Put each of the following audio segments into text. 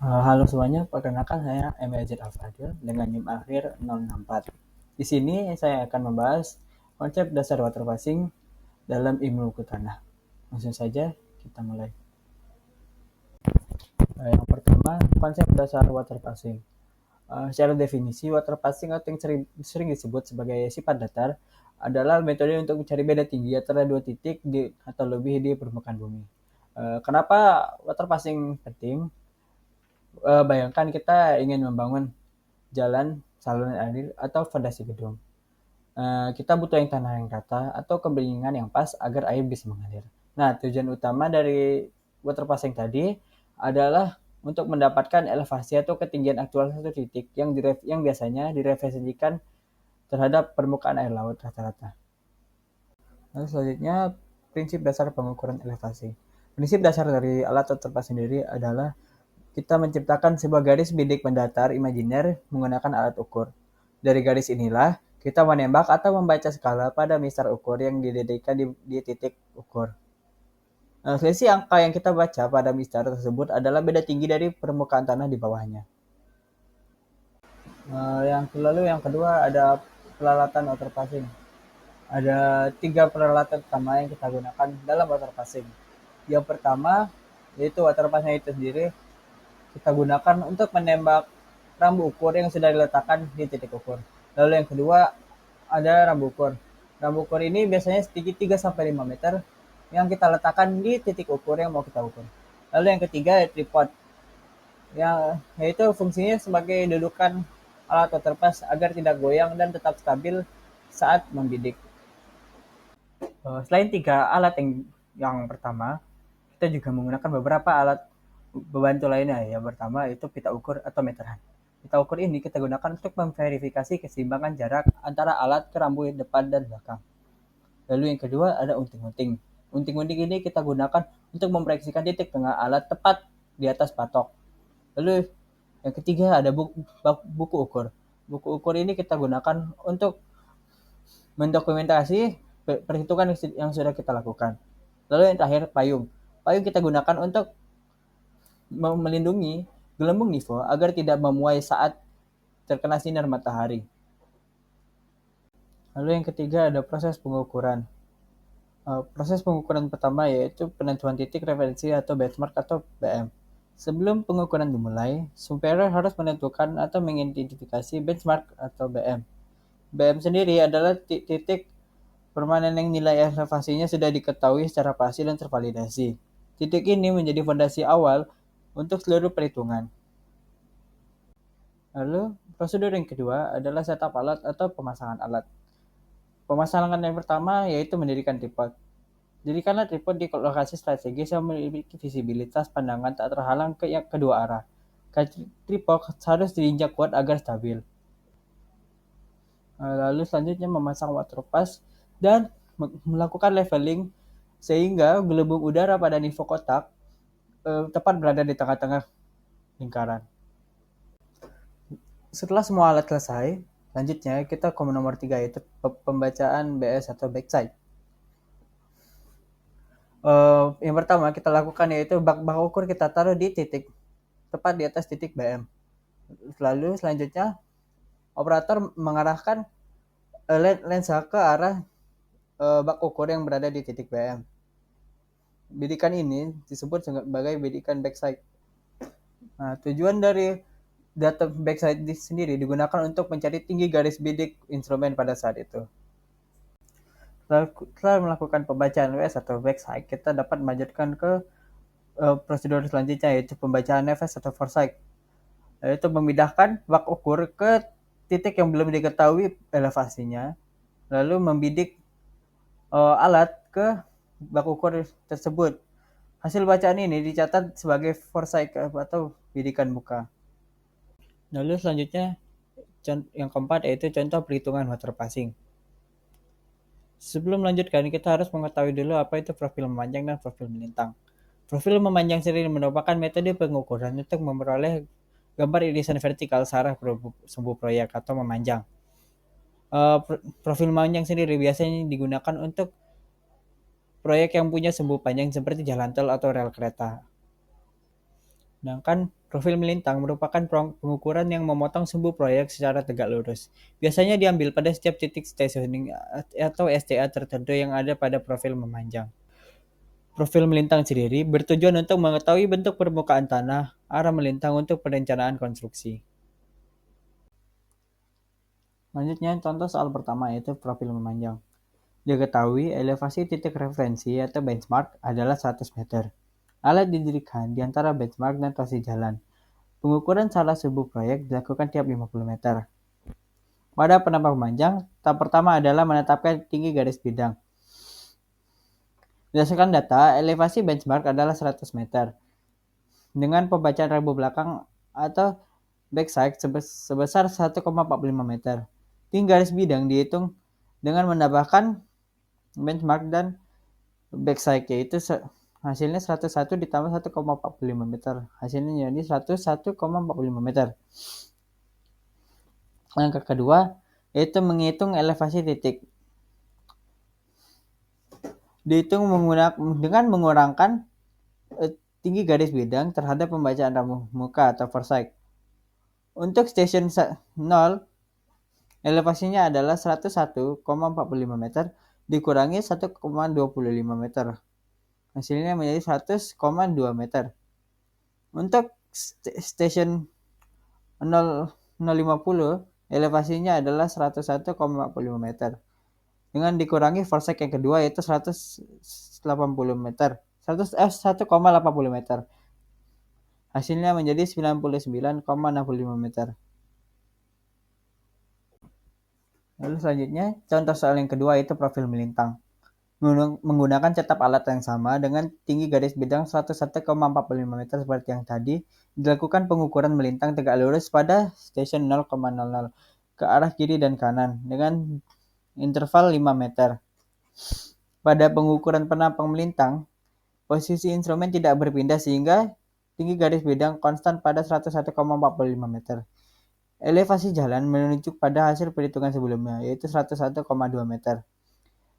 Halo semuanya, perkenalkan saya MLZ Al-Fadil dengan NIM akhir 064. Di sini saya akan membahas konsep dasar water passing dalam ilmu hukum tanah. Langsung saja kita mulai. Yang pertama, konsep dasar water passing. Secara definisi, water passing atau yang sering disebut sebagai sifat datar adalah metode untuk mencari beda tinggi antara dua titik atau lebih di permukaan bumi. Kenapa water passing penting? Bayangkan kita ingin membangun jalan, saluran air, atau fondasi gedung. Kita butuh yang tanah yang rata atau kebeningan yang pas agar air bisa mengalir. Nah, tujuan utama dari water passing tadi adalah untuk mendapatkan elevasi atau ketinggian aktual satu titik yang biasanya direfleksikan terhadap permukaan air laut rata-rata. Lalu selanjutnya, prinsip dasar pengukuran elevasi. Prinsip dasar dari alat water passing sendiri adalah kita menciptakan sebuah garis bidik mendatar imajiner menggunakan alat ukur. Dari garis inilah, kita menembak atau membaca skala pada mistar ukur yang didedikasikan di titik ukur. Selisih angka yang kita baca pada mistar tersebut adalah beda tinggi dari permukaan tanah di bawahnya. Yang kedua ada peralatan water passing. Ada 3 peralatan utama yang kita gunakan dalam water passing. Yang pertama yaitu water passing itu sendiri kita gunakan untuk menembak rambu ukur yang sudah diletakkan di titik ukur. Lalu yang kedua ada rambu ukur. Rambu ukur ini biasanya setinggi 3-5 meter yang kita letakkan di titik ukur yang mau kita ukur. Lalu yang ketiga tripod, yaitu fungsinya sebagai dudukan alat water pass agar tidak goyang dan tetap stabil saat membidik. Selain 3 alat yang pertama, kita juga menggunakan beberapa alat membantu lainnya. Yang pertama itu pita ukur atau meteran. Pita ukur ini kita gunakan untuk memverifikasi keseimbangan jarak antara alat ke rambu depan dan belakang. Lalu yang kedua ada unting-unting. Unting-unting ini kita gunakan untuk memproyeksikan titik tengah alat tepat di atas patok. Lalu yang ketiga ada buku ukur. Buku ukur ini kita gunakan untuk mendokumentasi perhitungan yang sudah kita lakukan. Lalu yang terakhir payung. Payung kita gunakan untuk melindungi gelembung nifo agar tidak memuai saat terkena sinar matahari. Lalu yang ketiga ada proses pengukuran. Proses pengukuran pertama yaitu penentuan titik referensi atau benchmark atau BM. Sebelum pengukuran dimulai, superior harus menentukan atau mengidentifikasi benchmark atau BM. BM sendiri adalah titik permanen yang nilai elevasinya sudah diketahui secara pasti dan tervalidasi. Titik ini menjadi fondasi awal untuk seluruh perhitungan. Lalu, prosedur yang kedua adalah setup alat atau pemasangan alat. Pemasangan yang pertama yaitu mendirikan tripod. Dirikanlah tripod di lokasi strategis yang memiliki visibilitas pandangan tak terhalang ke kedua arah. Tripod harus diinjak kuat agar stabil. Lalu selanjutnya memasang water pass dan melakukan leveling sehingga gelembung udara pada nivou kotak tepat berada di tengah-tengah lingkaran. Setelah semua alat selesai, selanjutnya kita ke nomor 3 yaitu pembacaan BS atau backside. Yang pertama kita lakukan yaitu bak ukur kita taruh di titik tepat di atas titik BM. Lalu selanjutnya operator mengarahkan lensa ke arah bak ukur yang berada di titik BM. Bidikan ini disebut sebagai bidikan backside. Nah, tujuan dari data backside sendiri digunakan untuk mencari tinggi garis bidik instrumen pada saat itu. Setelah melakukan pembacaan WS atau backside, kita dapat melanjutkan ke prosedur selanjutnya yaitu pembacaan nefas atau foresight, yaitu memindahkan bak ukur ke titik yang belum diketahui elevasinya, lalu membidik alat ke bak ukur tersebut. Hasil bacaan ini dicatat sebagai foresight atau bidikan muka. Lalu selanjutnya yang keempat yaitu contoh perhitungan water passing. Sebelum melanjutkan, kita harus mengetahui dulu apa itu profil memanjang dan profil melintang. Profil memanjang sendiri merupakan metode pengukuran untuk memperoleh gambar irisan vertikal searah sumbu proyek atau memanjang. Profil memanjang sendiri biasanya digunakan untuk proyek yang punya sumbu panjang seperti jalan tol atau rel kereta. Sedangkan profil melintang merupakan pengukuran yang memotong sumbu proyek secara tegak lurus. Biasanya diambil pada setiap titik stationing atau STA tertentu yang ada pada profil memanjang. Profil melintang sendiri bertujuan untuk mengetahui bentuk permukaan tanah, arah melintang untuk perencanaan konstruksi. Selanjutnya, contoh soal pertama yaitu profil memanjang. Diketahui elevasi titik referensi atau benchmark adalah 100 meter. Alat didirikan di antara benchmark dan posisi jalan. Pengukuran salah subuh proyek dilakukan tiap 50 meter. Pada penambang memanjang, tahap pertama adalah menetapkan tinggi garis bidang. Berdasarkan data, elevasi benchmark adalah 100 meter. Dengan pembacaan rambu belakang atau backside sebesar 1,45 meter. Tinggi garis bidang dihitung dengan menambahkan benchmark dan backside, yaitu hasilnya 101 ditambah 1,45 meter. Hasilnya jadi 101,45 meter. Langkah kedua yaitu menghitung elevasi titik. Dihitung dengan mengurangkan tinggi garis bidang terhadap pembacaan rambu muka atau foresight. Untuk station 0, elevasinya adalah 101,45 meter dikurangi 1,25 meter. Hasilnya menjadi 100,2 meter. Untuk station 050, elevasinya adalah 101,45 meter. Dengan dikurangi foresight yang kedua yaitu 180 meter. 1,80 meter. Hasilnya menjadi 99,65 meter. Lalu selanjutnya, contoh soal yang kedua yaitu profil melintang. Menggunakan cetak alat yang sama dengan tinggi garis bidang 101,45 meter seperti yang tadi, dilakukan pengukuran melintang tegak lurus pada stasiun 0,00 ke arah kiri dan kanan dengan interval 5 meter. Pada pengukuran penampang melintang, posisi instrumen tidak berpindah sehingga tinggi garis bidang konstan pada 101,45 meter. Elevasi jalan menunjuk pada hasil perhitungan sebelumnya, yaitu 101,2 meter.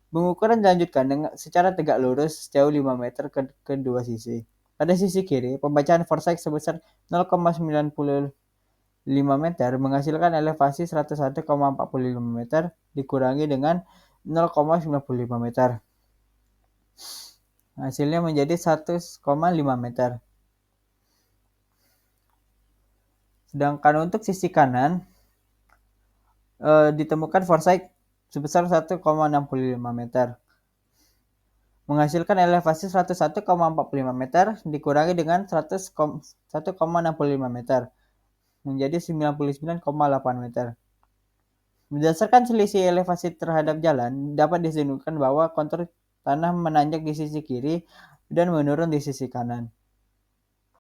Pengukuran dilanjutkan secara tegak lurus sejauh 5 meter ke kedua sisi. Pada sisi kiri, pembacaan foresight sebesar 0,95 meter menghasilkan elevasi 101,45 meter dikurangi dengan 0,95 meter. Hasilnya menjadi 100,5 meter. Sedangkan untuk sisi kanan, ditemukan foresight sebesar 1,65 meter. Menghasilkan elevasi 101,45 meter dikurangi dengan 101,65 meter. Menjadi 99,8 meter. Berdasarkan selisih elevasi terhadap jalan, dapat disimpulkan bahwa kontur tanah menanjak di sisi kiri dan menurun di sisi kanan.